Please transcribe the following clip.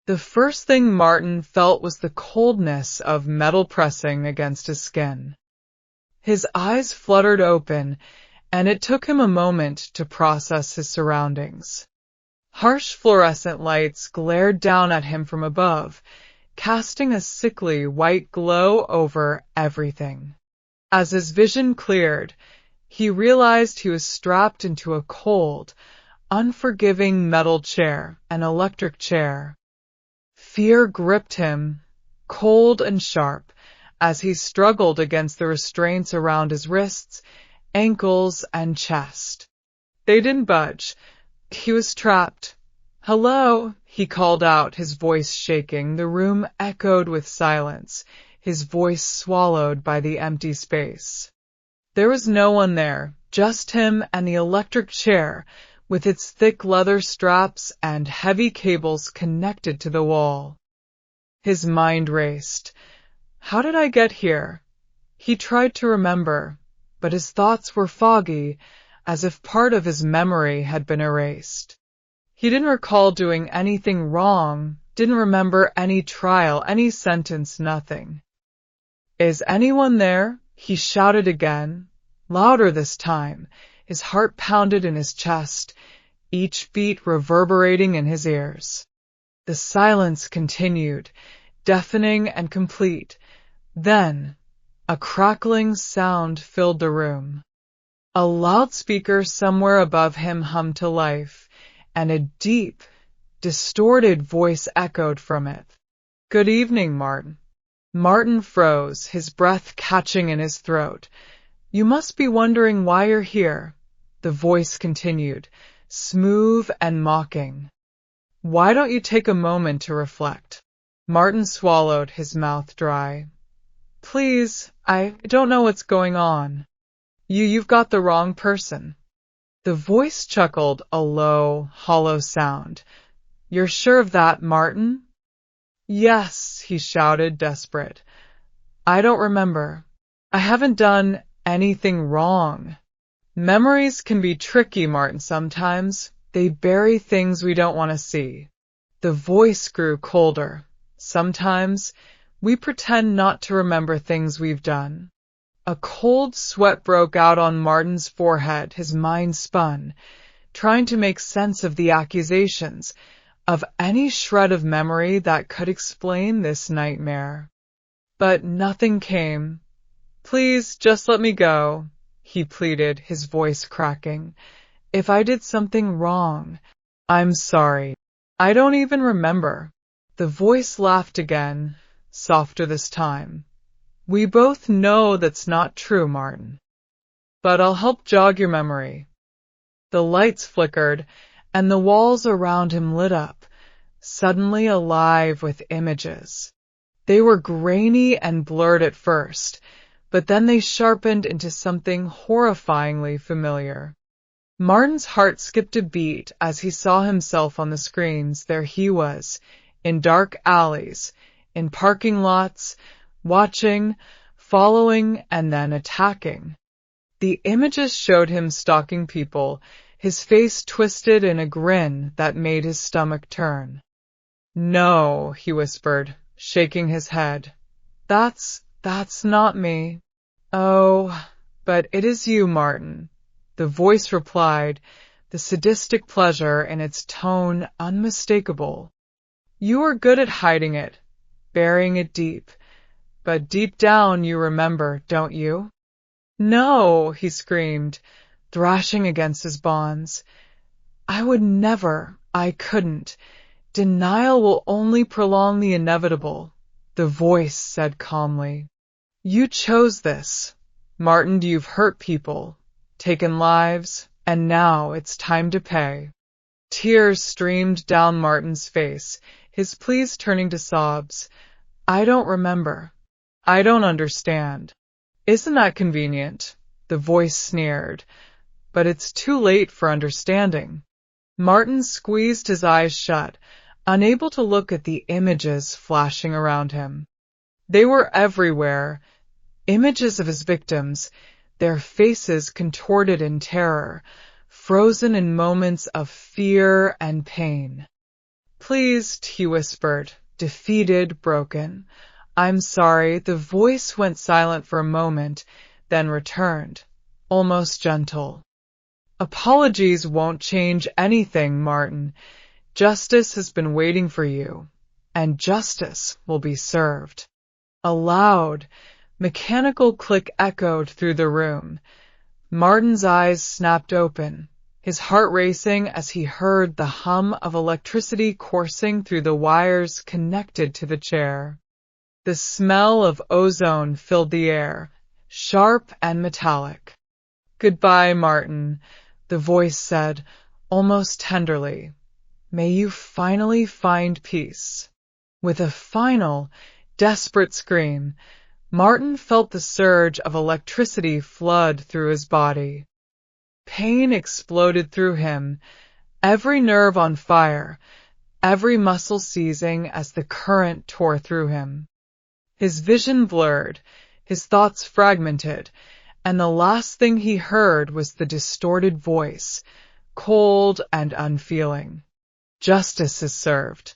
The first thing Martin felt was the coldness of metal pressing against his skin. His eyes fluttered open, and it took him a moment to process his surroundings. Harsh fluorescent lights glared down at him from above, casting a sickly white glow over everything. As his vision cleared, he realized he was strapped into a cold, unforgiving metal chair, an electric chair. Fear gripped him, cold and sharp, as he struggled against the restraints around his wrists, ankles, and chest. They didn't budge. He was trapped. "Hello," he called out, his voice shaking. The room echoed with silence, his voice swallowed by the empty space. There was no one there, just him and the electric chair, with its thick leather straps and heavy cables connected to the wall. His mind raced. How did I get here? He tried to remember, but his thoughts were foggy, as if part of his memory had been erased. He didn't recall doing anything wrong, didn't remember any trial, any sentence, nothing. "Is anyone there?" he shouted again, louder this time. His heart pounded in his chest, each beat reverberating in his ears. The silence continued, deafening and complete. Then, a crackling sound filled the room. A loudspeaker somewhere above him hummed to life, and a deep, distorted voice echoed from it. "Good evening, Martin." Martin froze, his breath catching in his throat. "You must be wondering why you're here," the voice continued, smooth and mocking. "Why don't you take a moment to reflect?" Martin swallowed, his mouth dry. "Please, I don't know what's going on. You've got the wrong person." The voice chuckled, a low, hollow sound. "You're sure of that, Martin?" "Yes," he shouted, desperate. "I don't remember. I haven't done anything wrong." Memories can be tricky, Martin, sometimes. They bury things we don't want to see. The voice grew colder. Sometimes we pretend not to remember things we've done. A cold sweat broke out on Martin's forehead. His mind spun, trying to make sense of the accusations, of any shred of memory that could explain this nightmare. But nothing came. "Please, just let me go," he pleaded, his voice cracking. "If I did something wrong, I'm sorry. I don't even remember." The voice laughed again, softer this time. "We both know that's not true, Martin. But I'll help jog your memory." The lights flickered, and the walls around him lit up, suddenly alive with images. They were grainy and blurred at first, but then they sharpened into something horrifyingly familiar. Martin's heart skipped a beat as he saw himself on the screens. There he was, in dark alleys, in parking lots, watching, following, and then attacking. The images showed him stalking people, his face twisted in a grin that made his stomach turn. "No," he whispered, shaking his head. That's not me." "Oh, but it is you, Martin," the voice replied, the sadistic pleasure in its tone unmistakable. "You are good at hiding it, burying it deep. But deep down you remember, don't you?" "No," he screamed, thrashing against his bonds. "I would never. I couldn't. Denial will only prolong the inevitable," the voice said calmly. "You chose this. Martin, you've hurt people, taken lives, and now it's time to pay." Tears streamed down Martin's face, his pleas turning to sobs. "I don't remember. I don't understand." "Isn't that convenient?" the voice sneered. "But it's too late for understanding." Martin squeezed his eyes shut, unable to look at the images flashing around him. They were everywhere, images of his victims, their faces contorted in terror, frozen in moments of fear and pain. Pleased, he whispered, defeated, broken. I'm sorry. The voice went silent for a moment, then returned, almost gentle. Apologies won't change anything, Martin. Justice has been waiting for you, and justice will be served. A loud, mechanical click echoed through the room. Martin's eyes snapped open, his heart racing as he heard the hum of electricity coursing through the wires connected to the chair. The smell of ozone filled the air, sharp and metallic. Goodbye, Martin, the voice said, almost tenderly. May you finally find peace. With a final, desperate scream, Martin felt the surge of electricity flood through his body. Pain exploded through him, every nerve on fire, every muscle seizing as the current tore through him. His vision blurred, his thoughts fragmented, and the last thing he heard was the distorted voice, cold and unfeeling. Justice is served.